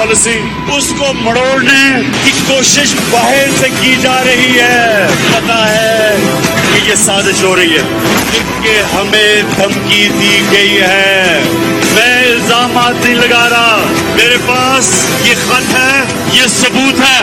Policy उसको मरोड़ने की कोशिश बाहर से की जा रही है। पता है कि ये साजिश हो रही है, क्योंकि हमें धमकी दी गई है। मैं इल्जामात नहीं लगा रहा, मेरे पास ये खत है, ये सबूत है।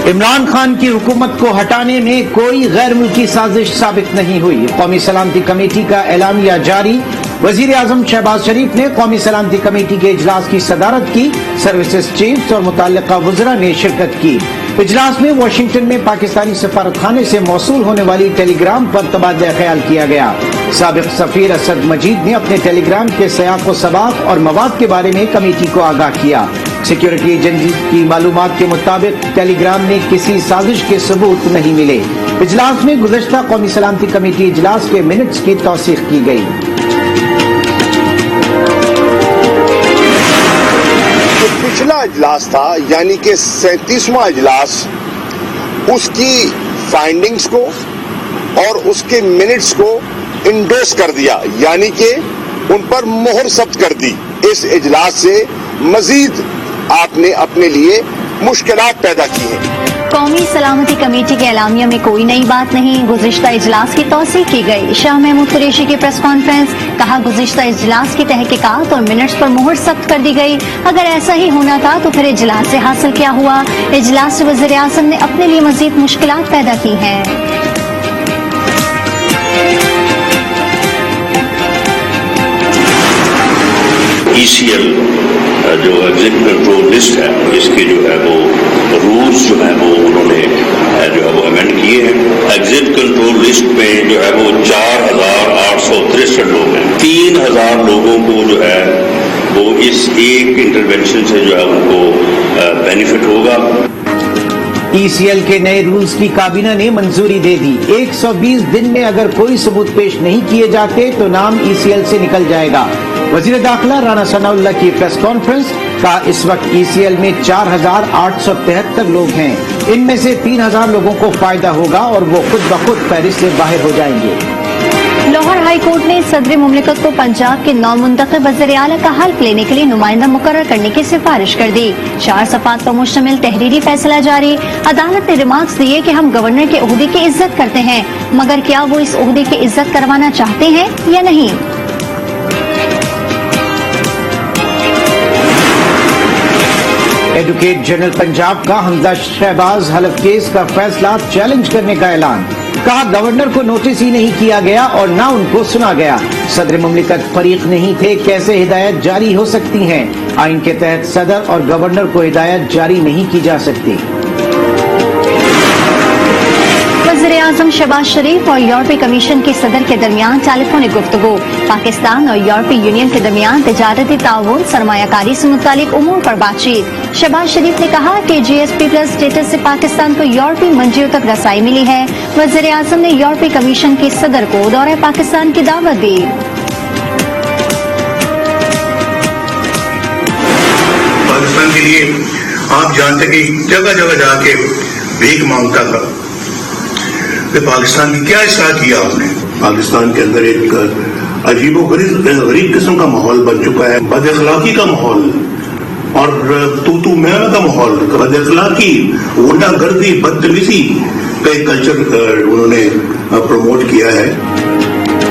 इमरान खान की हुकूमत को हटाने में कोई गैर मुल्की साजिश साबित नहीं हुई। कौमी सलामती कमेटी का एलानिया जारी। वजीर आजम शहबाज शरीफ ने कौमी सलामती कमेटी के इजलास की सदारत की। सर्विसेज चीफ्स और मुतल्लिका वज़रा ने शिरकत की। इजलास में वाशिंगटन में पाकिस्तानी सफारतखाने से मौसूल होने वाली टेलीग्राम पर तबादला ख्याल किया गया। साबिक सफीर असद मजीद ने अपने टेलीग्राम के सयाक व सबाक और मवाद के बारे में कमेटी को आगाह किया। सिक्योरिटी एजेंसी की मालूमात के मुताबिक टेलीग्राम में किसी साजिश के सबूत नहीं मिले। इजलास में गुज़श्ता कौमी सलामती कमेटी इजलास के मिनट्स की तौसीक की गई। जो पिछला इजलास था यानी कि 37वां इजलास, उसकी फाइंडिंग्स को और उसके मिनट्स को इंडोर्स कर दिया, यानी कि उन पर मोहर सब्त कर दी। इस इजलास से मजीद आपने अपने लिए मुश्किलात पैदा की हैं। कौमी सलामती कमेटी के एलामिया में कोई नई बात नहीं। गुज़िश्ता इजलास की तौसीक की गई। शाह महमूद कुरैशी की प्रेस कॉन्फ्रेंस। कहा, गुज़िश्ता इजलास की तहकीकात और मिनट्स पर मोहर सख्त कर दी गई। अगर ऐसा ही होना था तो फिर इजलास से हासिल क्या हुआ? इजलास से वज़ीर आज़म ने अपने लिए मजीद मुश्किलात पैदा की हैं। ECL जो एग्जिट कंट्रोल लिस्ट है, इसके जो है वो रूल्स जो है वो उन्होंने जो है वो अमेंड किए हैं। एग्जिट कंट्रोल लिस्ट में जो है वो 4,863 लोग हैं। 3,000 लोगों को जो है वो इस एक इंटरवेंशन से जो है उनको बेनिफिट होगा। ECL के नए रूल्स की काबीना ने मंजूरी दे दी। 120 दिन में अगर कोई सबूत पेश नहीं किए जाते तो नाम ECL से निकल जाएगा। वजीर दाखिला राना सनाउल्लाह की प्रेस कॉन्फ्रेंस। का इस वक्त ECL में 4,873 लोग हैं। इनमें से 3,000 लोगों को फायदा होगा और वो खुद ब खुद फहरिस्त से बाहर हो जाएंगे। लाहौर हाई कोर्ट ने सदर मुमलिकत को पंजाब के नौमुंतखब वज़ीर आला का हल्फ लेने के लिए नुमाइंदा मुकर्रर करने की सिफारिश कर दी। 4 सफ़ात पर मुश्तमिल तहरीरी फैसला जारी। अदालत ने रिमार्क्स दिए कि हम गवर्नर के ओहदे की इज्जत करते हैं, मगर क्या वो इस ओहदे की इज्जत करवाना चाहते हैं या नहीं। एडवोकेट जनरल पंजाब का हमजा शहबाज हलफ केस का फैसला चैलेंज करने का ऐलान। कहा, गवर्नर को नोटिस ही नहीं किया गया और ना उनको सुना गया। सदर मुमलिकत फरीक नहीं थे, कैसे हिदायत जारी हो सकती हैं? आइन के तहत सदर और गवर्नर को हिदायत जारी नहीं की जा सकती। वज़ीर आज़म शहबाज शरीफ और यूरोपीय कमीशन के सदर के दरमियान टेलीफोनिक गुफ्तगू। पाकिस्तान और यूरोपीय यूनियन के दरमियान तिजारती ताउन, सरमायाकारी से मुतालिक उमूर पर बातचीत। शहबाज शरीफ ने कहा कि GSP+ स्टेटस से पाकिस्तान को यूरोपीय मंजियों तक रसाई मिली है। वज़ीर आज़म ने यूरोपीय कमीशन के सदर को दौरे पाकिस्तान की दावत दी। पाकिस्तान के लिए आप जानते कि जगह जगह जाके भीख मांगता था। कि पाकिस्तान की क्या इस्लाह किया आपने? पाकिस्तान के अंदर एक अजीबोगरीब किस्म का माहौल बन चुका है, बदअखलाकी का माहौल और तू मैं का माहौल, बदअखलाकी, गुंडागर्दी, बदतमीजी का एक कल्चर उन्होंने प्रमोट किया है।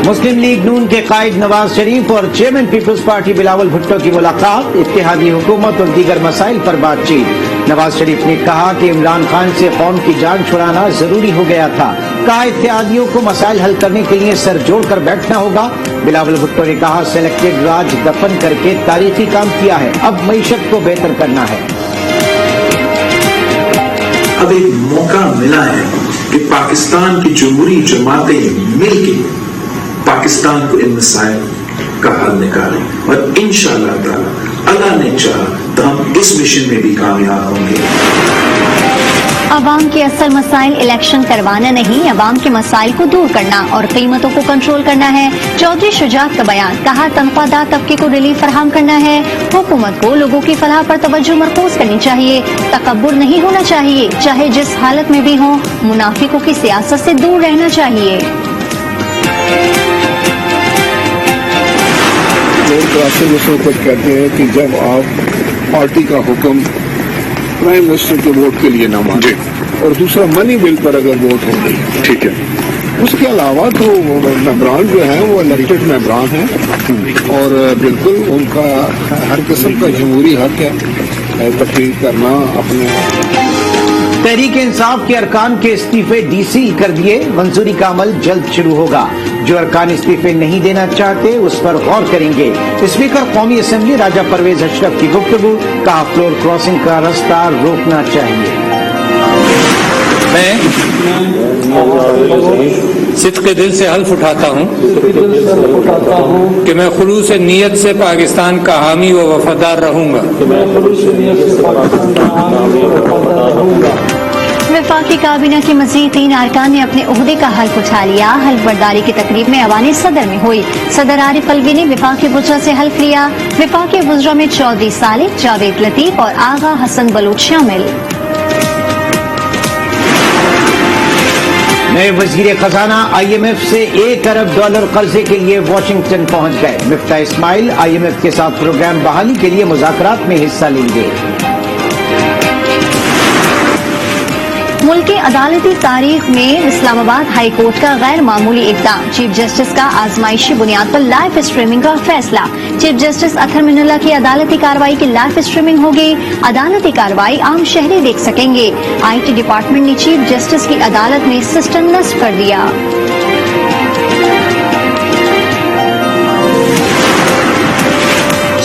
मुस्लिम लीग नून के कायद नवाज शरीफ और chairman Peoples Party Bilawal Bhutto की मुलाकात। इत्तेहादी हुकूमत और दीगर मसाइल पर बातचीत। नवाज शरीफ ने कहा कि इमरान खान से कौम की जान छुड़ाना जरूरी हो गया था। कहा, इत्तेहादियों को मसाइल हल करने के लिए सर जोड़कर बैठना होगा। बिलावल भुट्टो ने कहा, सिलेक्टेड राज दफन करके तारीखी काम किया है, अब मईशत को बेहतर करना है। अब एक मौका मिला है कि पाकिस्तान की जमहूरी जमातें मिलकर पाकिस्तान को इन मसाइल का हल निकालें और इंशाअल्लाह ताला अल्लाह ने चाहा तो हम इस मिशन में भी कामयाब होंगे। अवाम के असल मसाइल इलेक्शन करवाना नहीं, अवाम के मसाइल को दूर करना और कीमतों को कंट्रोल करना है। चौधरी शुजात का बयान। कहा, तनख्वाहदार तबके को रिलीफ फराहम करना है। हुकूमत को लोगों की फलाह पर तवज्जो मरकूज करनी चाहिए। तकब्बुर नहीं होना चाहिए, चाहे जिस हालत में भी हो। मुनाफिकों की सियासत से दूर रहना चाहिए। रोड क्रॉसिंग उस वक्त कहते हैं कि जब आप पार्टी का हुक्म प्राइम मिनिस्टर के वोट के लिए ना माने और दूसरा मनी बिल पर अगर वोट हो गई, ठीक है। उसके अलावा तो मेंबरान जो हैं वो इलेक्टेड मेंबरान हैं और बिल्कुल उनका हर किस्म का जमहूरी हक है तकरीर करना अपने। तहरीक इंसाफ के अरकान के इस्तीफे डीसी कर दिए, मंजूरी का अमल जल्द शुरू होगा। जो अरकान इस्तीफे नहीं देना चाहते उस पर गौर करेंगे। स्पीकर कौमी असेंबली राजा परवेज अशरफ की गुफ्तगू, कहा फ्लोर क्रॉसिंग का रास्ता रोकना चाहिए। मैं सिद्क़े दिल से हल्फ उठाता हूँ कि मैं खुलूस नीयत से पाकिस्तान का हामी व वफादार रहूँगा। वफाकी काबीना के मजीद 3 अरकान ने अपने ओहदे का हल्फ उठा लिया। हल्फ बर्दारी की तकरीब में अवान सदर में हुई। सदर आरिफ अलवी ने वफाकी वुज़रा से हल्फ लिया। वफाकी वुज़रा में चौधरी सालिक, जावेद लतीफ और आगा हसन बलूच शामिल। नए वजीर खजाना IMF से $1 अरब कर्जे के लिए वाशिंगटन पहुंच गए। मिफ्ता इस्माइल IMF के साथ प्रोग्राम बहाली के लिए मुज़ाकरात में हिस्सा लेंगे। मुल्क की अदालती तारीख में इस्लामाबाद हाई कोर्ट का गैर मामूली इक़दाम। चीफ जस्टिस का आजमाइशी बुनियाद पर लाइव स्ट्रीमिंग का फैसला। चीफ जस्टिस अतहर मिनुल्लाह की अदालती कार्रवाई की लाइव स्ट्रीमिंग होगी। अदालती कार्रवाई आम शहरी देख सकेंगे। IT डिपार्टमेंट ने चीफ जस्टिस की अदालत में सिस्टम नस्ब कर दिया।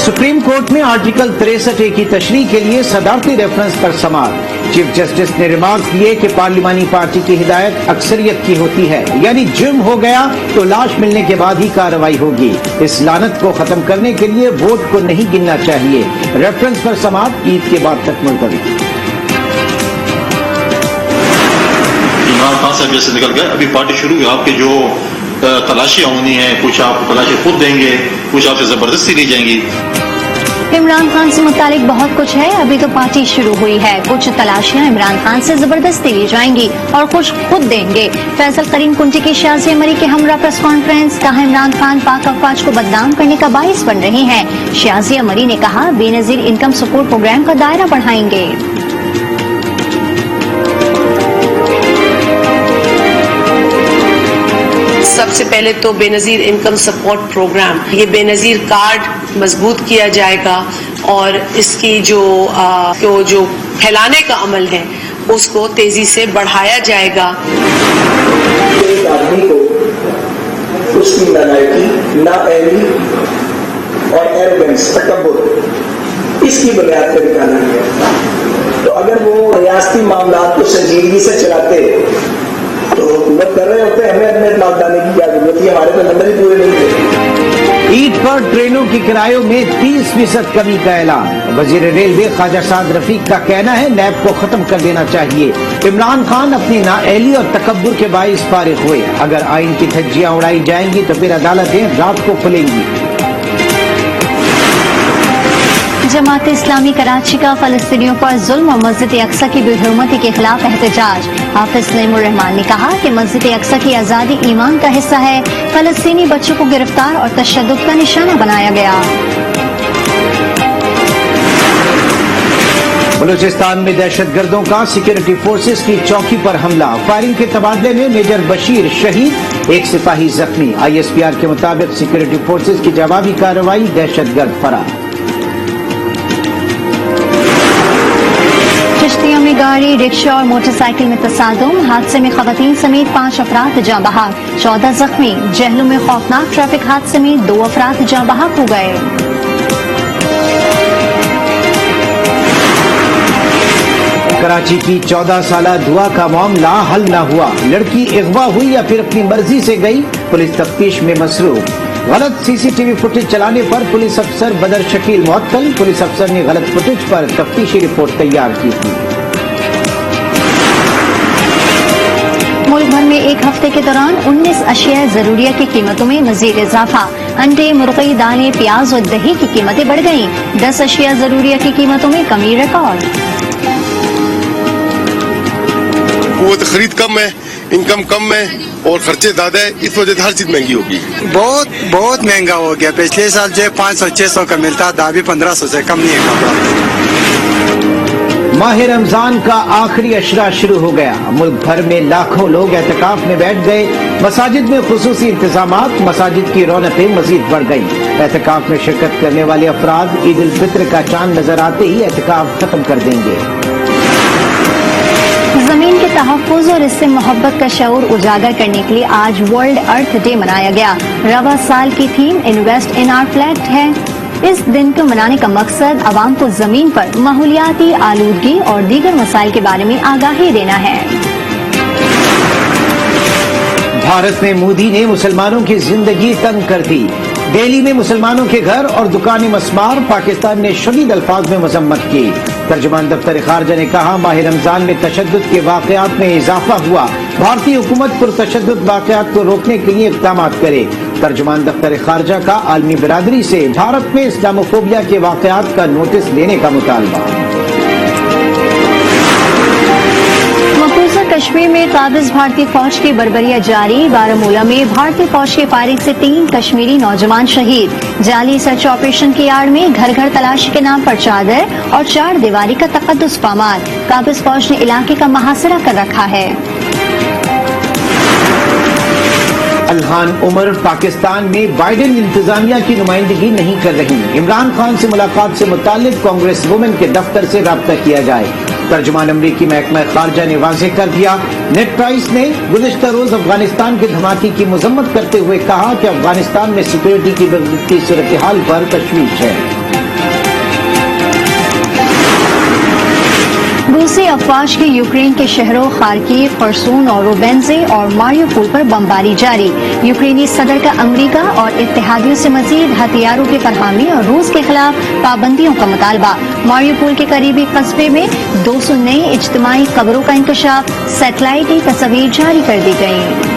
सुप्रीम कोर्ट में आर्टिकल 63A की तशरीह के लिए सदारती रेफरेंस पर समाअत। चीफ जस्टिस ने रिमार्क दिए कि पार्लिमानी पार्टी की हिदायत अक्सरियत की होती है, यानी जुर्म हो गया तो लाश मिलने के बाद ही कार्रवाई होगी। इस लानत को खत्म करने के लिए वोट को नहीं गिनना चाहिए। रेफरेंस पर समाअत ईद के बाद तक मुलतवी। इमरान खान साहब जैसे निकल गए, अभी पार्टी शुरू हुई। आपकी जो तलाशियां होनी है, कुछ आप तलाशी खुद देंगे, कुछ आपसे जबरदस्ती ली जाएंगी। इमरान खान से मुतालिक बहुत कुछ है। अभी तो पार्टी शुरू हुई है। कुछ तलाशियां इमरान खान से जबरदस्ती ली जाएंगी और कुछ खुद देंगे। फैसल करीम कुंटी की शाज़िया मरी के हमरा प्रेस कॉन्फ्रेंस, कहा इमरान खान पाक अफवाज को बदनाम करने का बाइस बन रहे हैं। शाज़िया मरी ने कहा बेनजीर इनकम सपोर्ट प्रोग्राम का दायरा बढ़ाएंगे। सबसे पहले तो बेनजीर इनकम सपोर्ट प्रोग्राम, ये बेनजीर कार्ड मजबूत किया जाएगा और इसकी जो फैलाने का अमल है उसको तेजी से बढ़ाया जाएगा। एक आदमी को उसकी नालायकी, नाअहली और एरोगेंस, तकब्बुर, इसकी बुनियाद पर निकाला गया। तो अगर वो रियासती मामलात को संजीदगी से चलाते तो हुकूमत कर रहे होते, हमें अपने इत्मीनान डालने की क्या जरूरत है? हमारे तो नंबर ही पूरे नहीं थे। ईद पर ट्रेनों की किरायों में 30% कमी का ऐलान। वजीर रेलवे ख्वाजा साद रफीक का कहना है नैब को खत्म कर देना चाहिए। इमरान खान अपनी नाअहली और तकब्बुर के बाइस फारिग हुए। अगर आइन की धज्जियां उड़ाई जाएंगी तो फिर अदालतें रात को खुलेंगी। जमात इस्लामी कराची का फलस्तीनियों पर जुल्म और मस्जिद अक्सा की बेहुरमती के खिलाफ एहतजाज। हाफिज सलीमुर रहमान ने कहा कि मस्जिद अक्सा की आज़ादी ईमान का हिस्सा है। फलस्तीनी बच्चों को गिरफ्तार और तशद्दुद का निशाना बनाया गया। बलूचिस्तान में दहशतगर्दों का सिक्योरिटी फोर्सेस की चौकी पर हमला। फायरिंग के तबादले में मेजर बशीर शहीद, एक सिपाही जख्मी। ISPR के मुताबिक सिक्योरिटी फोर्सेस की जवाबी कार्रवाई, दहशतगर्द फरार। चिश्तिया में गाड़ी, रिक्शा और मोटरसाइकिल में तसादुम। हादसे में खवातीन समेत 5 अफराद जाँ बहक, 14 जख्मी। जहलू में खौफनाक ट्रैफिक हादसे में 2 अफराद जाँ बहक हो गए। कराची की 14 साला दुआ का मामला हल न हुआ। लड़की अगवा हुई या फिर अपनी मर्जी से गई, पुलिस तफ्तीश में मसरूफ। गलत CCTV फुटेज चलाने पर पुलिस अफसर बदर शकील मुअत्तल। पुलिस अफसर ने गलत फुटेज पर तफ्तीशी रिपोर्ट तैयार की थी। मुल्क भर में एक हफ्ते के दौरान 19 अशिया जरूरिया की कीमतों में मजीद इजाफा। अंडे, मुर्गी, दालें, प्याज और दही की कीमतें बढ़ गईं। 10 अशिया जरूरिया की कीमतों में कमी रिकॉर्ड। कुव्वत खरीद कम है, इनकम कम है और खर्चे ज्यादा है, इस वजह से हर चीज महंगी होगी। बहुत महंगा हो गया। पिछले साल जो 500-600 का मिलता था, अभी 1500 से कम नहीं है। माह रमजान का आखिरी अशरा शुरू हो गया। मुल्क भर में लाखों लोग एहतिकाफ में बैठ गए। मसाजिद में खुसूसी इंतजामात, मसाजिद की रौनकें मजीद बढ़ गई। एहतिकाफ में शिरकत करने वाले अफराद ईद उल फित्र का चांद नजर आते ही एहतिकाफ खत्म कर देंगे। जमीन के तहफ्फुज़ और इससे मोहब्बत का शऊर उजागर करने के लिए आज वर्ल्ड अर्थ डे मनाया गया। रवा साल की theme invest in our planet है। इस दिन को मनाने का मकसद आवाम को जमीन पर माहौलियाती आलूदगी और दीगर मसाइल के बारे में आगाही देना है। भारत में मोदी ने मुसलमानों की जिंदगी तंग कर दी। दिल्ली में मुसलमानों के घर और दुकानें मस्मार, पाकिस्तान ने शदीद अल्फाज में मजम्मत की। तर्जुमान दफ्तर खारजा ने कहा, माह रमजान में तशद्दुद के वाकयात में इजाफा हुआ। भारतीय हुकूमत पुरतशद्दुद वाकयात को रोकने के लिए इक़दाम करे। तर्जुमान दफ्तर खारजा का आलमी बिरादरी से भारत में इस्लामोफोबिया के वाकयात का नोटिस लेने का मुतालबा। मकबूजा कश्मीर में काबिज भारतीय फौज की बर्बरियां जारी। बारामूला में भारतीय फौज की फायरिंग से 3 कश्मीरी नौजवान शहीद। जाली सर्च ऑपरेशन की आड़ में घर घर तलाशी के नाम पर चादर और 4 दीवारी का तकद्दुस पामाल। काबिज फौज ने इलाके का मुहासरा कर रखा है। अल्हान उमर पाकिस्तान में बाइडेन इंतजामिया की नुमाइंदगी नहीं कर रही। इमरान खान से मुलाकात से मुतालिक कांग्रेस वुमेन के दफ्तर से राब्ता किया जाए। तर्जुमान अमरीकी महकमा खारजा ने वाज़ेह कर दिया। नेड प्राइस ने गुज़िश्ता रोज अफगानिस्तान के धमाके की मजम्मत करते हुए कहा कि अफगानिस्तान में सिक्योरिटी की बिगड़ती सूरत हाल पर तशवीश है। रूसी अफवाज की यूक्रेन के शहरों खार्किव, खरसून और रोबेंजे और मारियोपोल पर बमबारी जारी। यूक्रेनी सदर का अमरीका और इत्तेहादियों से मजीद हथियारों की फरहमी और रूस के खिलाफ पाबंदियों का मुतालबा। मारियोपोल के करीबी कस्बे में 200 नई इज्तिमाई कब्रों का इंकशाफ। सैटेलाइटी तस्वीर जारी कर दी गई।